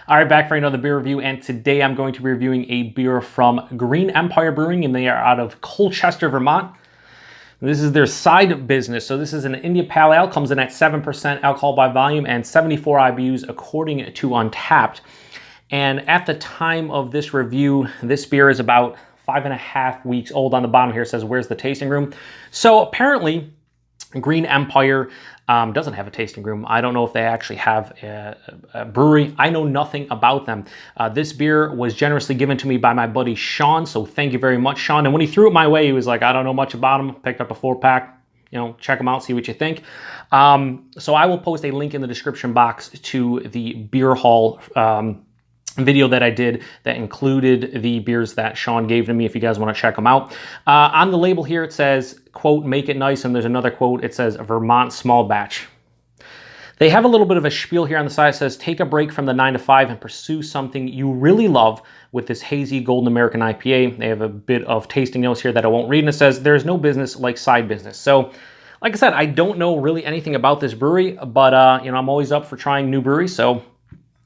All right, back for another beer review, and today I'm going to be reviewing a beer from Green Empire Brewing, and they are out of Colchester, Vermont. This is their side business. So this is an India Pale Ale, comes in at 7% alcohol by volume and 74 IBUs according to Untappd. And at the time of this review, this beer is about 5.5 weeks old. On the bottom here it says, where's the tasting room? So apparently Green Empire doesn't have a tasting room. I don't know if they actually have a brewery. I know nothing about them. This beer was generously given to me by my buddy Sean, so thank you very much, Sean. And when he threw it my way, he was like, I don't know much about them. Picked up a 4-pack. You know, check them out, see what you think. So I will post a link in the description box to the beer haul video that I did that included the beers that Sean gave to me if you guys want to check them out. On the label here it says, quote, make it nice, and there's another quote, it says Vermont small batch. They have a little bit of a spiel here on the side. It says, take a break from the 9 to 5 and pursue something you really love with this hazy golden American IPA. They have a bit of tasting notes here that I won't read, and it says, there's no business like side business. So like I said, I don't know really anything about this brewery, but you know, I'm always up for trying new breweries, so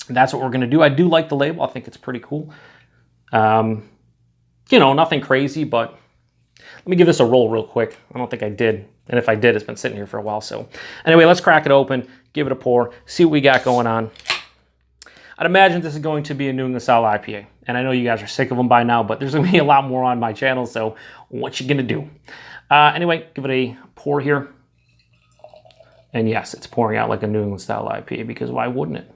that's what we're going to do. I do like the label. I think it's pretty cool. You know, nothing crazy, but let me give this a roll real quick. I don't think I did. And if I did, it's been sitting here for a while. So anyway, let's crack it open, give it a pour, see what we got going on. I'd imagine this is going to be a New England-style IPA. And I know you guys are sick of them by now, but there's going to be a lot more on my channel. So what you going to do? Anyway, give it a pour here. And yes, it's pouring out like a New England-style IPA, because why wouldn't it?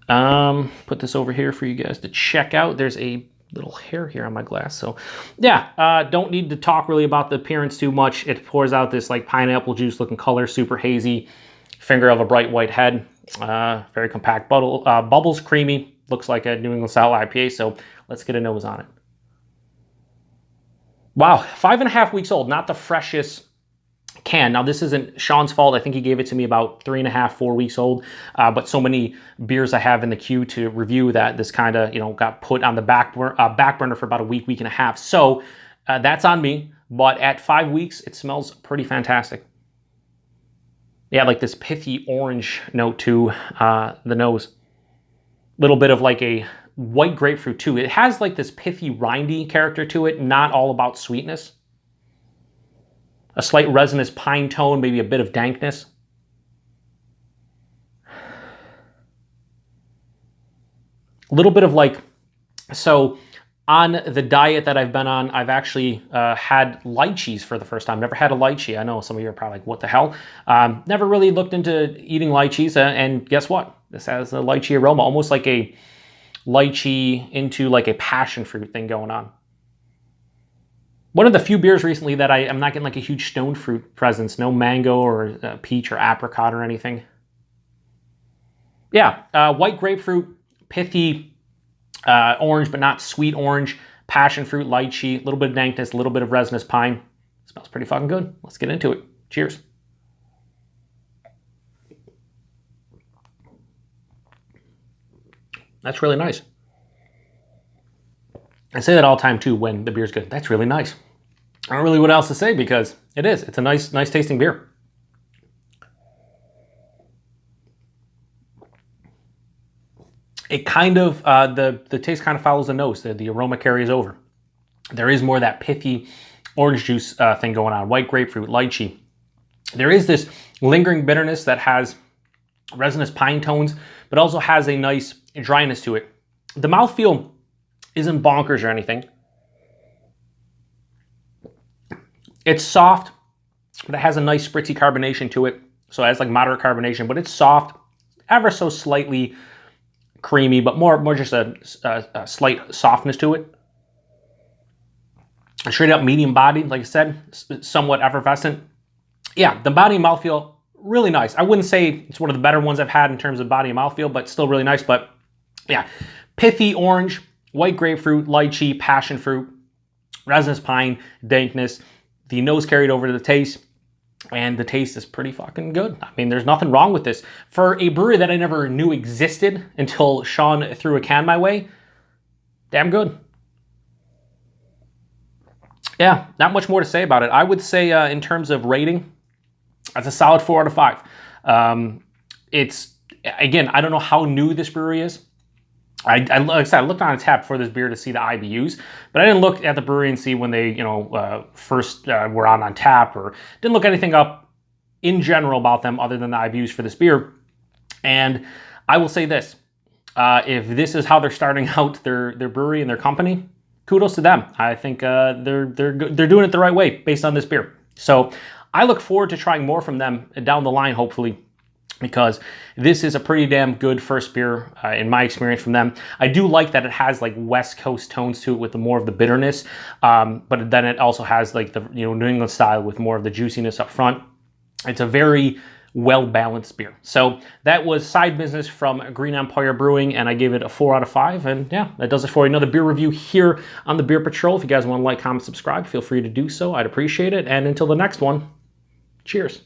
Put this over here for you guys to check out. There's a little hair here on my glass. So yeah, don't need to talk really about the appearance too much. It pours out this like pineapple juice looking color, super hazy, finger of a bright white head, very compact bubbles, creamy, looks like a New England style IPA. So let's get a nose on it. Wow, 5.5 weeks old, not the freshest can. Now this isn't Sean's fault. I think he gave it to me about 3.5, 4 weeks old. But so many beers I have in the queue to review that this kind of, you know, got put on the back burner for about a week, week and a half. So that's on me. But at 5 weeks, it smells pretty fantastic. Yeah, like this pithy orange note to the nose. Little bit of like a white grapefruit too. It has like this pithy, rindy character to it, not all about sweetness. A slight resinous pine tone, maybe a bit of dankness. A little bit of like, so on the diet that I've been on, I've actually had lychees for the first time. Never had a lychee. I know some of you are probably like, what the hell? Never really looked into eating lychees, and guess what? This has a lychee aroma, almost like a lychee into like a passion fruit thing going on. One of the few beers recently that I'm not getting like a huge stone fruit presence. No mango or peach or apricot or anything. Yeah, white grapefruit, pithy orange, but not sweet orange. Passion fruit, lychee, a little bit of dankness, a little bit of resinous pine. Smells pretty fucking good. Let's get into it. Cheers. That's really nice. I say that all the time too when the beer's good. That's really nice. I don't really know what else to say, because it is. It's a nice tasting beer. It kind of, the taste kind of follows the nose. The aroma carries over. There is more of that pithy orange juice thing going on. White grapefruit, lychee. There is this lingering bitterness that has resinous pine tones, but also has a nice dryness to it. The mouthfeel isn't bonkers or anything. It's soft, but it has a nice spritzy carbonation to it. So it has like moderate carbonation, but it's soft, ever so slightly creamy, but more just a slight softness to it. Straight up medium bodied, like I said, somewhat effervescent. Yeah, the body and mouthfeel, really nice. I wouldn't say it's one of the better ones I've had in terms of body and mouthfeel, but still really nice. But yeah, pithy orange, white grapefruit, lychee, passion fruit, resinous pine, dankness. The nose carried over to the taste, and the taste is pretty fucking good. I mean, there's nothing wrong with this. For a brewery that I never knew existed until Sean threw a can my way, damn good. Yeah, not much more to say about it. I would say in terms of rating, that's a solid 4 out of 5. It's Again, I don't know how new this brewery is. Like I said, I looked on Untappd for this beer to see the IBUs, but I didn't look at the brewery and see when they, first were on Untappd, or didn't look anything up in general about them other than the IBUs for this beer. And I will say this: if this is how they're starting out their brewery and their company, kudos to them. I think they're doing it the right way based on this beer. So I look forward to trying more from them down the line, hopefully, because this is a pretty damn good first beer in my experience from them. I do like that it has like West Coast tones to it with more of the bitterness, but then it also has like the New England style with more of the juiciness up front. It's a very well-balanced beer. So that was Side Business from Green Empire Brewing, and I gave it a 4 out of 5. And yeah, that does it for another beer review here on the Beer Patrol. If you guys want to like, comment, subscribe, feel free to do so. I'd appreciate it. And until the next one, cheers.